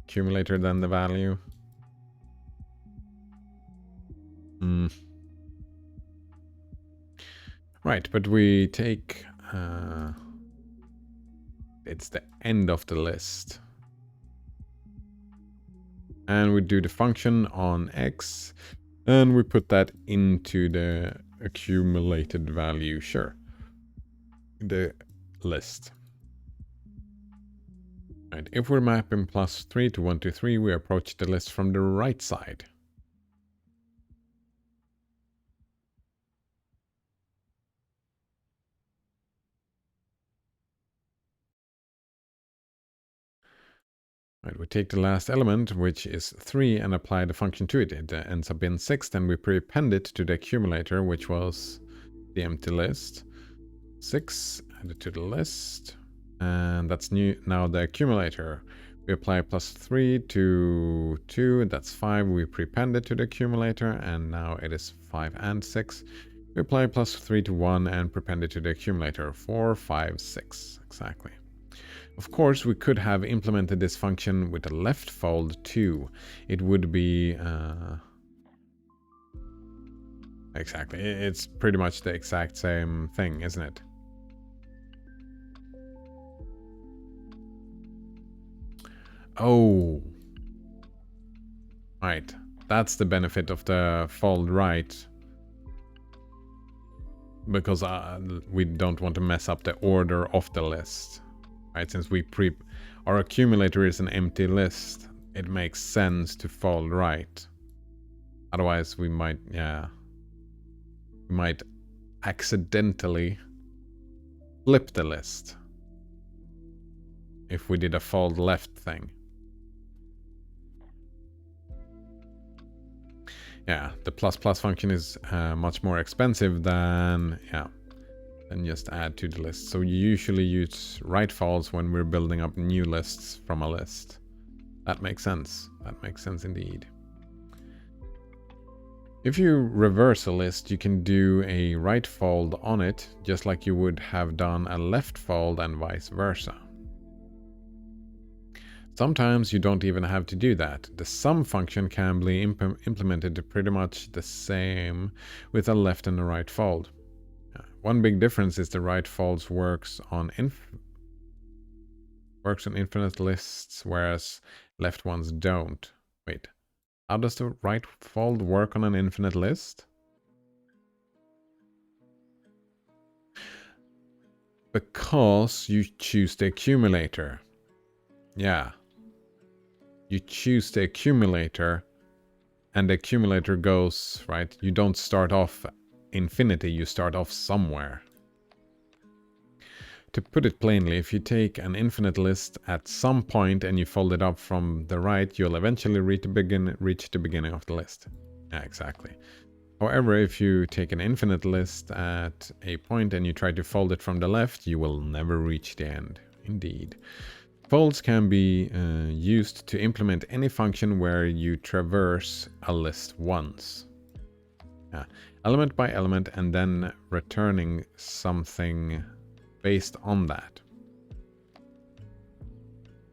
Accumulator then the value. Right, but we take... it's the end of the list. And we do the function on X, and we put that into the accumulated value, sure. The list. Right, if we're mapping +3 to 1 to 3, we approach the list from the right side. Right, we take the last element, which is 3, and apply the function to it. It ends up being 6, then we prepend it to the accumulator, which was the empty list. 6, add it to the list, and that's new. Now the accumulator. We apply +3 to 2, that's 5. We prepend it to the accumulator, and now it is 5 and 6. We apply +3 to 1 and prepend it to the accumulator. 4, 5, 6, exactly. Of course, we could have implemented this function with a left fold too. It would be... exactly. It's pretty much the exact same thing, isn't it? Oh. Right. That's the benefit of the fold right. Because we don't want to mess up the order of the list. Right, since our accumulator is an empty list, it makes sense to fold right. Otherwise, we might accidentally flip the list if we did a fold left thing. Yeah, the ++ function is much more expensive than just add to the list. So you usually use right folds when we're building up new lists from a list. That makes sense. That makes sense indeed. If you reverse a list, you can do a right fold on it, just like you would have done a left fold and vice versa. Sometimes you don't even have to do that. The sum function can be implemented pretty much the same with a left and a right fold. One big difference is the right folds works on infinite lists, whereas left ones don't. Wait, how does the right fold work on an infinite list? Because you choose the accumulator. Yeah. You choose the accumulator, and the accumulator goes, right? You don't start off infinity, you start off somewhere. To put it plainly, if you take an infinite list at some point and you fold it up from the right, you'll eventually reach the beginning of the list. Yeah, exactly. However, if you take an infinite list at a point and you try to fold it from the left, you will never reach the end. Indeed. Folds can be used to implement any function where you traverse a list once. Element by element, and then returning something based on that.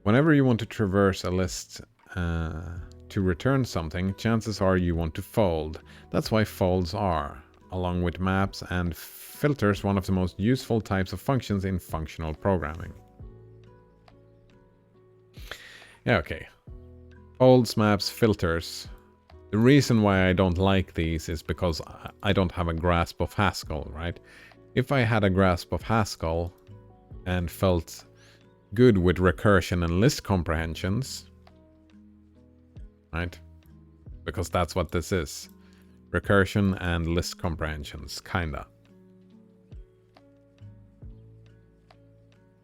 Whenever you want to traverse a list to return something, chances are you want to fold. That's why folds are, along with maps and filters, one of the most useful types of functions in functional programming. Yeah, okay. Folds, maps, filters. The reason why I don't like these is because I don't have a grasp of Haskell, right? If I had a grasp of Haskell and felt good with recursion and list comprehensions, right? Because that's what this is. Recursion and list comprehensions, kinda.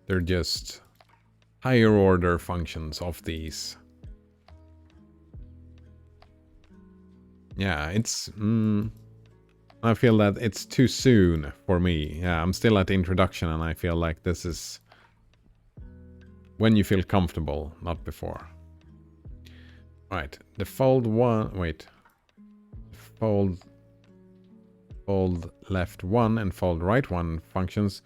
They're just higher order functions of these Yeah, it's... I feel that it's too soon for me. Yeah, I'm still at the introduction and I feel like this is when you feel comfortable, not before. Right, the fold one... Wait. Fold left one and fold right one functions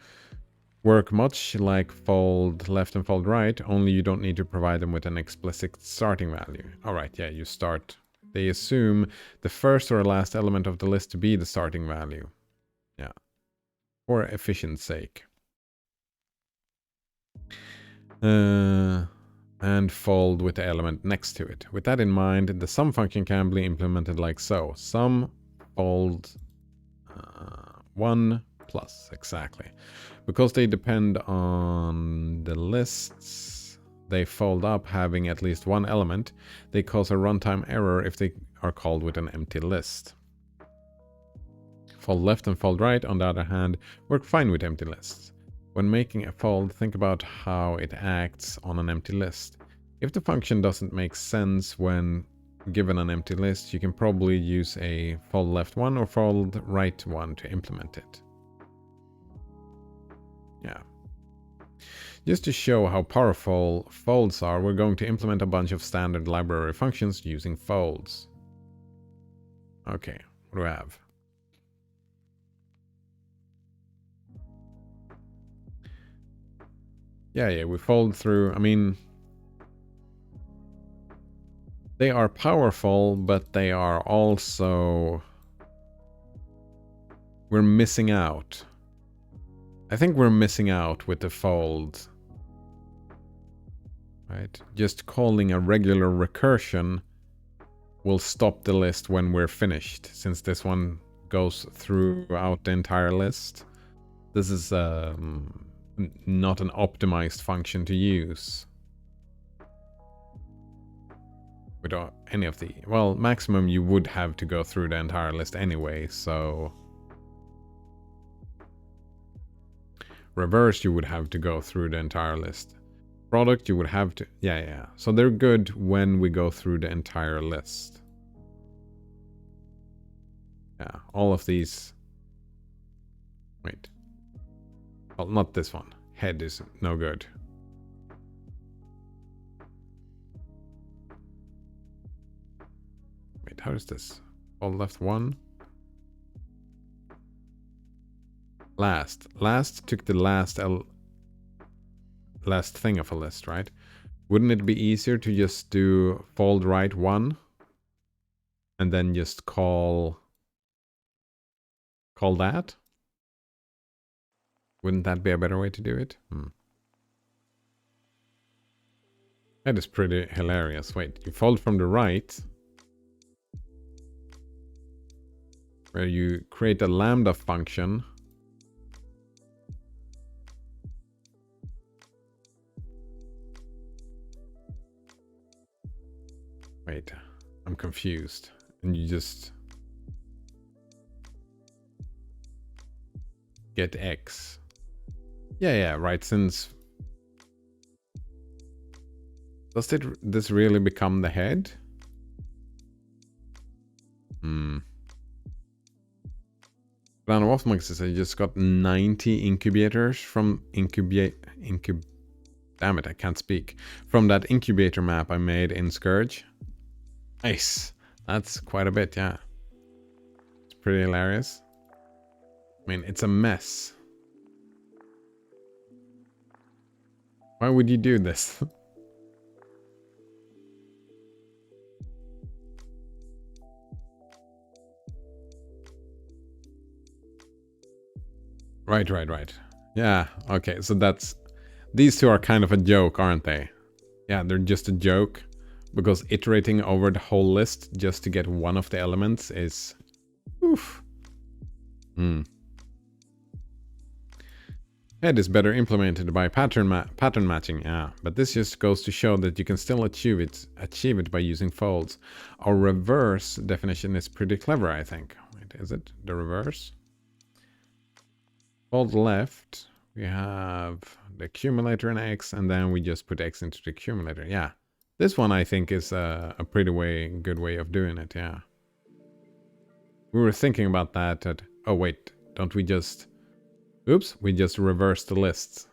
work much like fold left and fold right, only you don't need to provide them with an explicit starting value. Alright, yeah, you start. They assume the first or last element of the list to be the starting value. Yeah. For efficiency's sake. And fold with the element next to it. With that in mind, the sum function can be implemented like so. Sum fold 1 plus, exactly. Because they depend on the lists they fold up having at least one element, they cause a runtime error if they are called with an empty list. Fold left and fold right, on the other hand, work fine with empty lists. When making a fold, think about how it acts on an empty list. If the function doesn't make sense when given an empty list, you can probably use a fold left one or fold right one to implement it. Yeah. Just to show how powerful folds are, we're going to implement a bunch of standard library functions using folds. Okay, what do we have? Yeah, we fold through. I mean, they are powerful, but they are also... We're missing out. I think we're missing out with the fold. Right? Just calling a regular recursion will stop the list when we're finished, since this one goes throughout the entire list. This is not an optimized function to use. Without any of the... Well, maximum you would have to go through the entire list anyway, so... Reverse, you would have to go through the entire list. Product, you would have to... Yeah. So they're good when we go through the entire list. Yeah, all of these... Wait. Well, not this one. Head is no good. Wait, how is this? All left one. Last took the last thing of a list, right? Wouldn't it be easier to just do fold right one and then just call that? Wouldn't that be a better way to do it? That is pretty hilarious. Wait, you fold from the right, where you create a Lambda function. Wait, I'm confused. And you just get X. Yeah, right, since... Does this really become the head? Wolfmunk says I just got 90 incubators from damn it, I can't speak. From that incubator map I made in Scourge. Nice. That's quite a bit, yeah. It's pretty hilarious. I mean, it's a mess. Why would you do this? Right. Yeah, okay, so that's... These two are kind of a joke, aren't they? Yeah, they're just a joke. Because iterating over the whole list just to get one of the elements is... Oof. Head is better implemented by pattern matching, yeah. But this just goes to show that you can still achieve it by using folds. Our reverse definition is pretty clever, I think. Wait, is it the reverse? Fold left, we have the accumulator in X, and then we just put X into the accumulator. Yeah, this one I think is a pretty good way of doing it, yeah. We were thinking about that. Oh wait, don't we just... Oops, we just reversed the lists.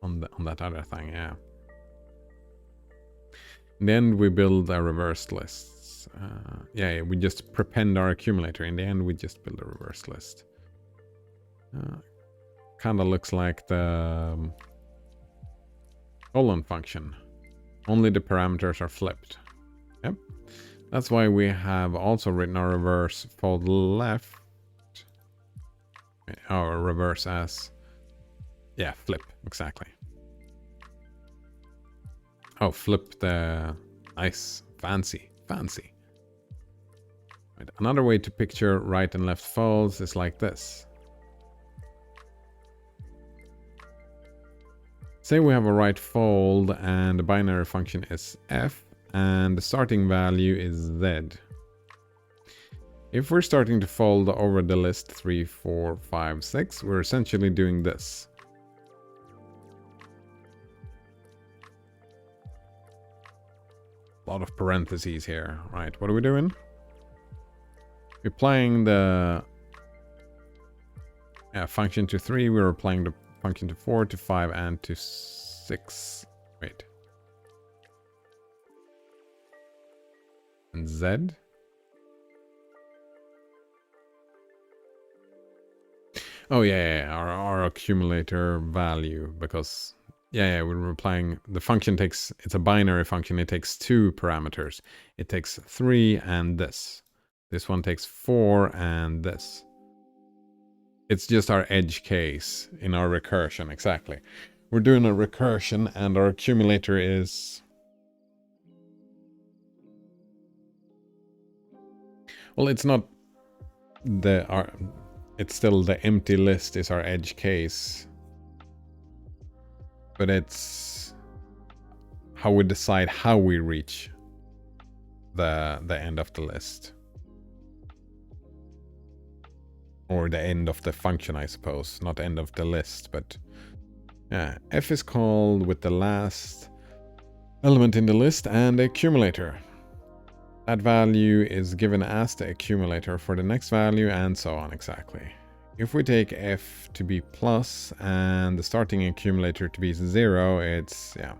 On that other thing, yeah. In the end, we build a reversed list. Yeah, we just prepend our accumulator. In the end, we just build a reversed list. Kind of looks like the colon function. Only the parameters are flipped. Yep. That's why we have also written our reverse fold left. Our reverse as... Yeah, flip, exactly. Oh, flip the... Nice. Fancy. Fancy. Right. Another way to picture right and left folds is like this. Say we have a right fold and the binary function is f and the starting value is z. If we're starting to fold over the list 3, 4, 5, 6, we're essentially doing this. A lot of parentheses here. Right, what are we doing? We're applying the function to 3, we're applying the function to 4, to 5, and to 6. Wait. And z? Oh yeah, our accumulator value, because yeah, we're applying the function takes, it's a binary function, it takes 2 parameters. It takes 3 and this. This one takes 4 and this. It's just our edge case in our recursion, exactly. We're doing a recursion and our accumulator is... Well, it's not the... It's still the empty list is our edge case. But it's how we decide how we reach the end of the list. Or the end of the function, I suppose. Not end of the list, but... Yeah, f is called with the last element in the list and the accumulator. That value is given as the accumulator for the next value and so on, exactly. If we take f to be plus and the starting accumulator to be 0, it's, yeah,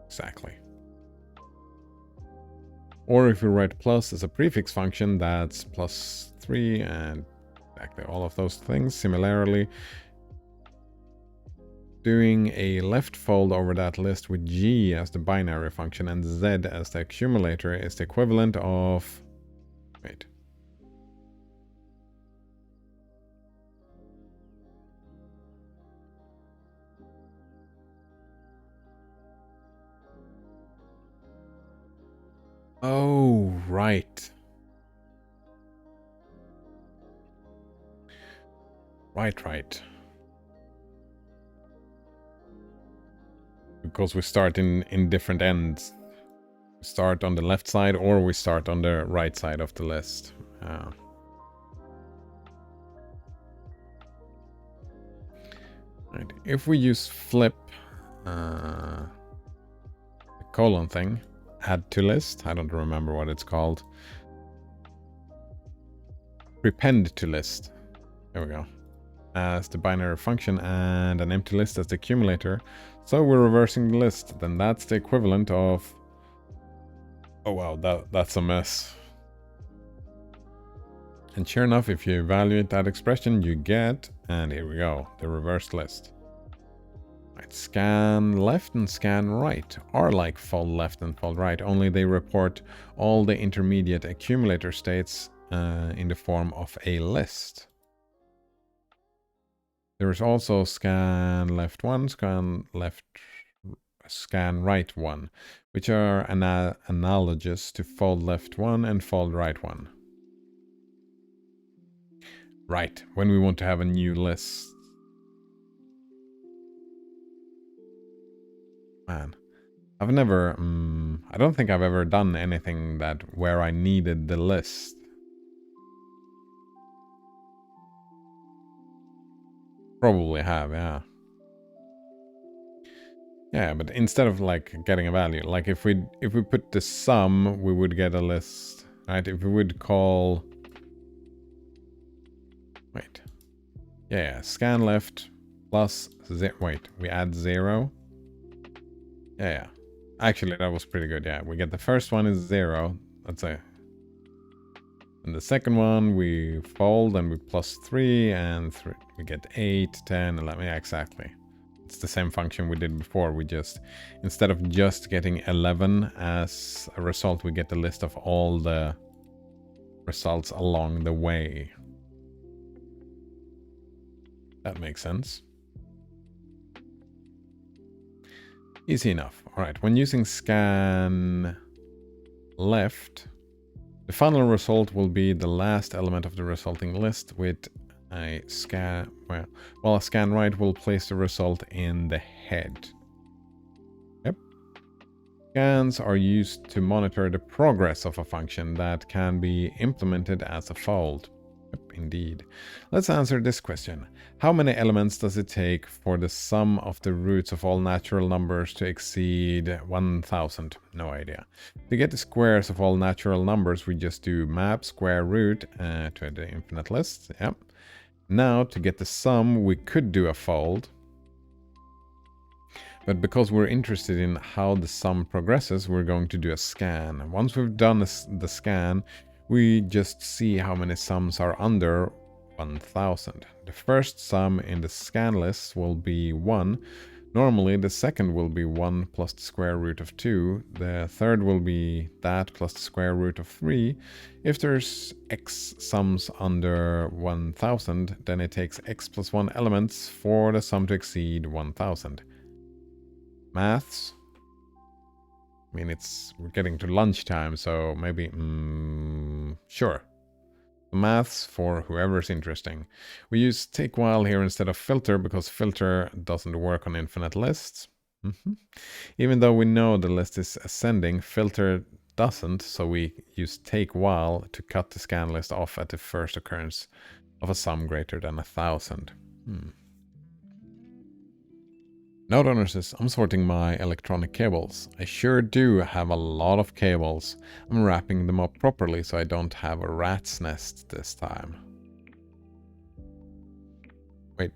exactly. Or if we write plus as a prefix function, that's plus 3 and exactly all of those things. Similarly, doing a left fold over that list with g as the binary function and z as the accumulator is the equivalent of... Wait. Oh, right. Right. Because we start in different ends. We start on the left side or we start on the right side of the list. Right. If we use flip, the colon thing, add to list, I don't remember what it's called. Prepend to list. There we go. As the binary function and an empty list as the accumulator. So we're reversing the list. Then that's the equivalent of... Oh wow, that's a mess. And sure enough, if you evaluate that expression, you get... And here we go, the reversed list. Right, scan left and scan right are like fold left and fold right, only they report all the intermediate accumulator states in the form of a list. There is also scan left 1, scan right 1, which are analogous to fold left 1 and fold right 1. Right, when we want to have a new list. Man, I've never, I don't think I've ever done anything where I needed the list. Probably have, yeah. Yeah, but instead of like getting a value, like if we put the sum, we would get a list. right? If we would call, wait, yeah, scan left plus wait, we add 0. Yeah. Actually, that was pretty good. Yeah, we get the first one is 0. That's a. And the second one we fold and we plus 3 and we get 8, 10, 11. Yeah, exactly. It's the same function we did before. We just, instead of just getting 11 as a result, we get the list of all the results along the way. That makes sense. Easy enough. All right, when using scan left, the final result will be the last element of the resulting list with a scan, while a scan right will place the result in the head. Yep. Scans are used to monitor the progress of a function that can be implemented as a fold. Yep, indeed. Let's answer this question. How many elements does it take for the sum of the roots of all natural numbers to exceed 1000? No idea. To get the squares of all natural numbers, we just do map square root to the infinite list. Yep. Now, to get the sum, we could do a fold. But because we're interested in how the sum progresses, we're going to do a scan. Once we've done the scan, we just see how many sums are under 1000. The first sum in the scan list will be 1. Normally, the second will be 1 plus the square root of 2. The third will be that plus the square root of 3. If there's x sums under 1000, then it takes x plus 1 elements for the sum to exceed 1000. Maths. I mean, we're getting to lunchtime, so maybe, sure. Maths for whoever's interesting. We use take while here instead of filter because filter doesn't work on infinite lists. Even though we know the list is ascending, filter doesn't, so we use take while to cut the scan list off at the first occurrence of a sum greater than 1000. Node owner says, I'm sorting my electronic cables. I sure do have a lot of cables. I'm wrapping them up properly so I don't have a rat's nest this time. Wait,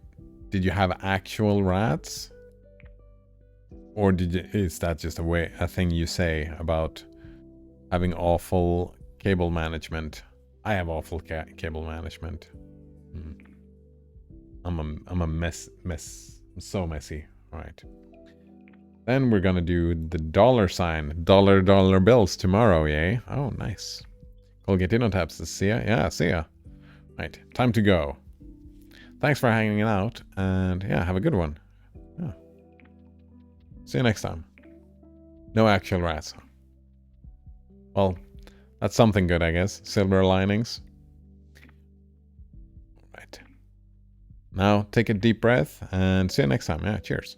did you have actual rats? Or is that just a thing you say about having awful cable management? I have awful cable management. I'm a mess. I'm so messy. All right. Then we're gonna do the $sign, dollar bills tomorrow, yay? Oh, nice. Colgate Innotabs says, see ya? Yeah, see ya. Right, time to go. Thanks for hanging out, and yeah, have a good one. Yeah. See you next time. No actual rats. Well, that's something good, I guess. Silver linings. Right. Now, take a deep breath, and see you next time. Yeah, cheers.